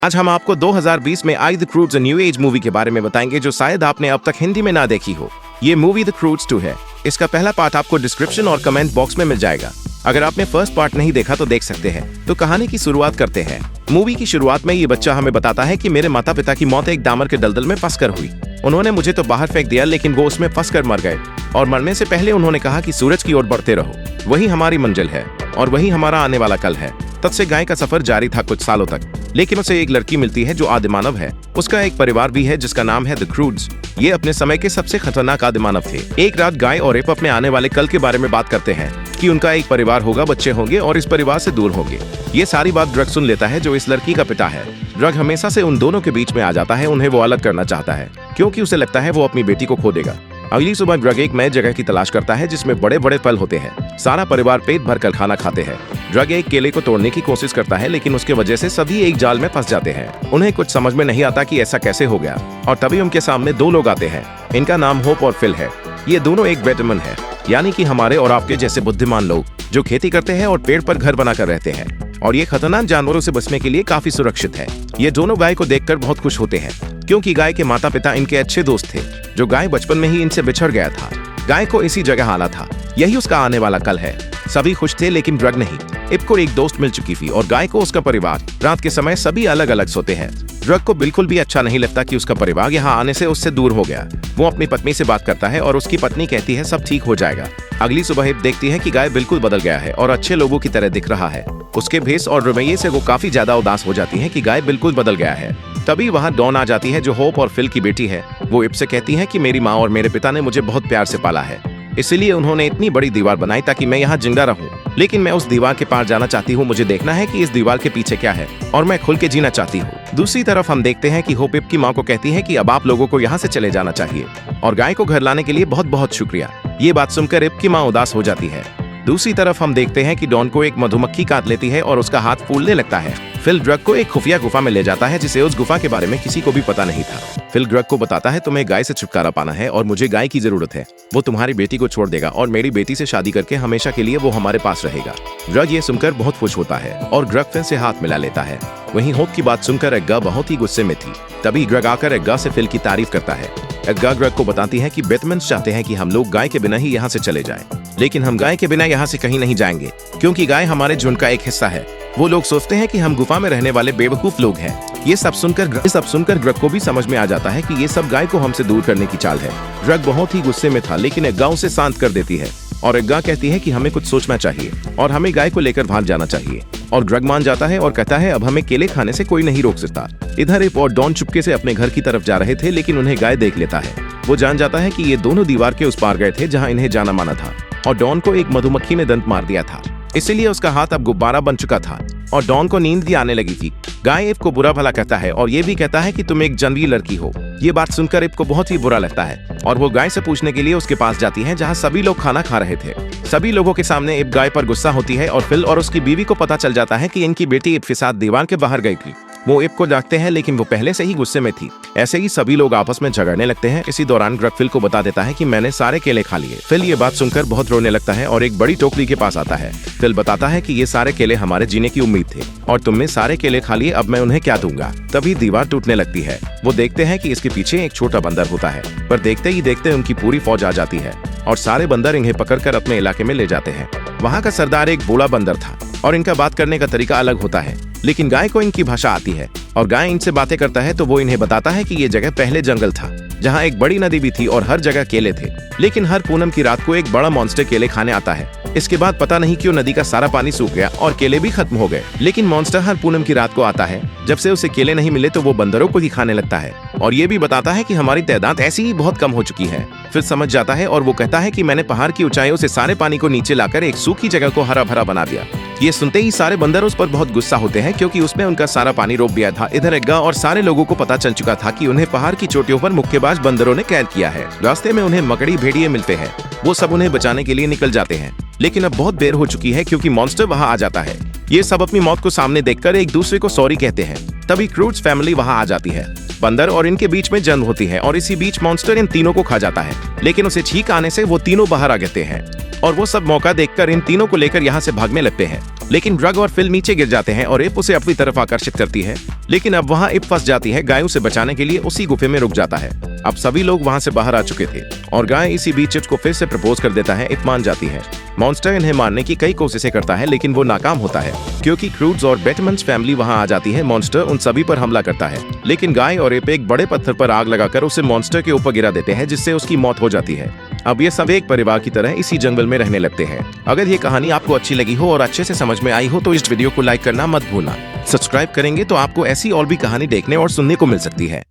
आज हम आपको 2020 में I the क्रूड्स new age movie के बारे में बताएंगे जो शायद आपने अब तक हिंदी में ना देखी हो। ये मूवी द क्रूड्स 2 है। इसका पहला पार्ट आपको डिस्क्रिप्शन और कमेंट बॉक्स में मिल जाएगा। अगर आपने फर्स्ट पार्ट नहीं देखा तो देख सकते हैं। तो कहानी की शुरुआत करते हैं। मूवी की शुरुआत में ये बच्चा हमें बताता है कि मेरे माता पिता की मौत एक डामर के दलदल में फंसकर हुई। उन्होंने मुझे तो बाहर फेंक दिया, लेकिन वो उसमें फंसकर मर गए और मरने से पहले उन्होंने कहा कि सूरज की ओर बढ़ते रहो, वही हमारी मंजिल है और वही हमारा आने वाला कल है। तब से गाय का सफर जारी था कुछ सालों तक, लेकिन उसे एक लड़की मिलती है जो आदिमानव है। उसका एक परिवार भी है जिसका नाम है द क्रूड्स। ये अपने समय के सबसे खतरनाक आदिमानव थे। एक रात गाय और एप अपने आने वाले कल के बारे में बात करते हैं कि उनका एक परिवार होगा, बच्चे होंगे और इस परिवार से दूर होंगे। ये सारी बात ड्रग सुन लेता है जो इस लड़की का पिता है। ड्रग हमेशा से उन दोनों के बीच में आ जाता है। उन्हें वो अलग करना चाहता है क्योंकि उसे लगता है वो अपनी बेटी को खो देगा। अगली सुबह ड्रग एक नए जगह की तलाश करता है जिसमें बड़े बड़े फल होते हैं। सारा परिवार पेट भर कर खाना खाते हैं। ड्रग एक केले को तोड़ने की कोशिश करता है, लेकिन उसके वजह से सभी एक जाल में फंस जाते हैं। उन्हें कुछ समझ में नहीं आता कि ऐसा कैसे हो गया और तभी उनके सामने दो लोग आते हैं। इनका नाम होप और फिल है। ये दोनों एक बेटमन है, यानी कि हमारे और आपके जैसे बुद्धिमान लोग जो खेती करते हैं और पेड़ पर घर बनाकर रहते हैं, और ये खतरनाक जानवरों से बचने के लिए काफी सुरक्षित है। ये दोनों गाय को देखकर बहुत खुश होते हैं क्योंकि गाय के माता पिता इनके अच्छे दोस्त थे। जो गाय बचपन में ही इनसे बिछड़ गया था, गाय को इसी जगह आना था, यही उसका आने वाला कल है। सभी खुश थे लेकिन ड्रग नहीं। इप को एक दोस्त मिल चुकी थी और गाय को उसका परिवार। रात के समय सभी अलग अलग सोते हैं। ड्रग को बिल्कुल भी अच्छा नहीं लगता कि उसका परिवार यहाँ आने से उससे दूर हो गया। वो अपनी पत्नी से बात करता है और उसकी पत्नी कहती है सब ठीक हो जाएगा। अगली सुबह इप देखती है कि गाय बिल्कुल बदल गया है और अच्छे लोगों की तरह दिख रहा है। उसके भेष और रवैये से वो काफी ज्यादा उदास हो जाती है कि गाय बिल्कुल बदल गया है। तभी वहाँ डॉन आ जाती है जो होप और फिल की बेटी है। वो इप से कहती है कि मेरी माँ और मेरे पिता ने मुझे बहुत प्यार से पाला है, इसलिए उन्होंने इतनी बड़ी दीवार बनाई ताकि मैं यहाँ जिंदा रहूं। लेकिन मैं उस दीवार के पार जाना चाहती हूँ। मुझे देखना है कि इस दीवार के पीछे क्या है और मैं खुल के जीना चाहती हूँ। दूसरी तरफ हम देखते हैं कि होप इप की माँ को कहती है कि अब आप लोगों को यहाँ से चले जाना चाहिए और गाय को घर लाने के लिए बहुत बहुत शुक्रिया। ये बात सुनकर इप की माँ उदास हो जाती है। दूसरी तरफ हम देखते हैं कि डॉन को एक मधुमक्खी काट लेती है और उसका हाथ फूलने लगता है। फिल ड्रग को एक खुफिया गुफा में ले जाता है जिसे उस गुफा के बारे में किसी को भी पता नहीं था। फिल ड्रग को बताता है तुम्हें गाय से छुटकारा पाना है और मुझे गाय की जरूरत है। वो तुम्हारी बेटी को छोड़ देगा और मेरी बेटी से शादी करके हमेशा के लिए वो हमारे पास रहेगा। ड्रग ये सुनकर बहुत खुश होता है और ड्रग फिल से हाथ मिला लेता है। वहीं होप की बात सुनकर एग्गा बहुत ही गुस्से में थी। तभी ड्रग आकर एग्गा से फिल की तारीफ करता है। एग्गा ड्रग को बताती है कि बेटमन्स चाहते हैं कि हम लोग गाय के बिना ही यहाँ से चले जाएं, लेकिन हम गाय के बिना यहाँ से कहीं नहीं जाएंगे क्योंकि गाय हमारे झुंड का एक हिस्सा है। वो लोग सोचते हैं कि हम गुफा में रहने वाले बेवकूफ लोग हैं। ये सब सुनकर ड्रग को भी समझ में आ जाता है कि ये सब गाय को हमसे दूर करने की चाल है। ड्रग बहुत ही गुस्से में था, लेकिन एग्गा उसे शांत कर देती है और एग्गा कहती है कि हमें कुछ सोचना चाहिए और हमें गाय को लेकर भाग जाना चाहिए। और ड्रग मान जाता है और कहता है अब हमें केले खाने से कोई नहीं रोक सकता। इधर इप और डॉन चुपके से अपने घर की तरफ जा रहे थे, लेकिन उन्हें गाय देख लेता है। वो जान जाता है कि ये दोनों दीवार के उस पार गए थे जहाँ इन्हें जाना माना था और डॉन को एक मधुमक्खी ने दंत मार दिया था, इसीलिए उसका हाथ अब गुब्बारा बन चुका था और डॉन को नींद भी आने लगी थी। गाय इप को बुरा भला कहता है और ये भी कहता है कि तुम एक जंगली लड़की हो। ये बात सुनकर इप को बहुत ही बुरा लगता है और वो गाय से पूछने के लिए उसके पास जाती है जहाँ सभी लोग खाना खा रहे थे। सभी लोगों के सामने इप गाय पर गुस्सा होती है और फिल और उसकी बीवी को पता चल जाता है कि इनकी बेटी इप के साथ दीवार के बाहर गई थी। वो इप को डांटते हैं, लेकिन वो पहले से ही गुस्से में थी। ऐसे ही सभी लोग आपस में झगड़ने लगते हैं। इसी दौरान ड्रग फिल को बता देता है कि मैंने सारे केले खा लिए। फिल ये बात सुनकर बहुत रोने लगता है और एक बड़ी टोकरी के पास आता है। फिल बताता है कि ये सारे केले हमारे जीने की उम्मीद थे और तुमने सारे केले खा लिए, अब मैं उन्हें क्या दूंगा। तभी दीवार टूटने लगती है। वो देखते हैं कि इसके पीछे एक छोटा बंदर होता है, पर देखते ही देखते उनकी पूरी फौज आ जाती है और सारे बंदर इन्हें पकड़कर अपने इलाके में ले जाते हैं। वहाँ का सरदार एक बूढ़ा बंदर था और इनका बात करने का तरीका अलग होता है, लेकिन गाय को इनकी भाषा आती है और गाय इनसे बातें करता है तो वो इन्हें बताता है कि ये जगह पहले जंगल था जहाँ एक बड़ी नदी भी थी और हर जगह केले थे, लेकिन हर पूनम की रात को एक बड़ा मॉन्स्टर केले खाने आता है। इसके बाद पता नहीं क्यों नदी का सारा पानी सूख गया और केले भी खत्म हो गए, लेकिन मॉन्स्टर हर पूनम की रात को आता है। जब से उसे केले नहीं मिले तो वो बंदरों को ही खाने लगता है और ये भी बताता है कि हमारी तादाद ऐसी ही बहुत कम हो चुकी है। फिर समझ जाता है और वो कहता है कि मैंने पहाड़ की ऊंचाइयों से सारे पानी को नीचे लाकर एक सूखी जगह को हरा भरा बना दिया। ये सुनते ही सारे बंदर उस पर बहुत गुस्सा होते हैं क्योंकि उसने उनका सारा पानी रोक दिया था। इधर एग्गा और सारे लोगों को पता चल चुका था कि उन्हें पहाड़ की चोटियों पर मुक्केबाज बंदरों ने कैद किया है। रास्ते में उन्हें मकड़ी भेड़िए मिलते हैं। वो सब उन्हें बचाने के लिए निकल जाते हैं, लेकिन अब बहुत देर हो चुकी है क्योंकि मॉन्स्टर वहाँ आ जाता है। ये सब अपनी मौत को सामने देखकर एक दूसरे को सॉरी कहते हैं। तभी क्रूड्स फैमिली वहाँ आ जाती है। बंदर और इनके बीच में जंग होती है और इसी बीच मॉन्स्टर इन तीनों को खा जाता है, लेकिन उसे छींक आने से वो तीनों बाहर आ जाते हैं। और वो सब मौका देखकर इन तीनों को लेकर यहाँ से भागने लगते हैं। लेकिन ड्रग और फिल नीचे गिर जाते हैं और इप उसे अपनी तरफ आकर्षित करती है। लेकिन अब वहाँ इप फंस जाती है। गाय उसे बचाने के लिए उसी गुफे में रुक जाता है। अब सभी लोग वहाँ से बाहर आ चुके थे और गाय इसी बीच चिप्स को फिर से प्रपोज कर देता है। इप मान जाती है। मॉन्स्टर इन्हें मारने की कई कोशिशें करता है लेकिन वो नाकाम होता है क्योंकि क्रूड्स और बैटमन्स फैमिली वहां आ जाती है। मॉन्स्टर उन सभी पर हमला करता है लेकिन गाय और इप एक बड़े पत्थर पर आग लगाकर उसे मॉन्स्टर के ऊपर गिरा देते हैं जिससे उसकी मौत हो जाती है। अब ये सब एक परिवार की तरह इसी जंगल में रहने लगते हैं। अगर ये कहानी आपको अच्छी लगी हो और अच्छे से समझ में आई हो तो इस वीडियो को लाइक करना मत भूलना। सब्सक्राइब करेंगे तो आपको ऐसी और भी कहानी देखने और सुनने को मिल सकती है।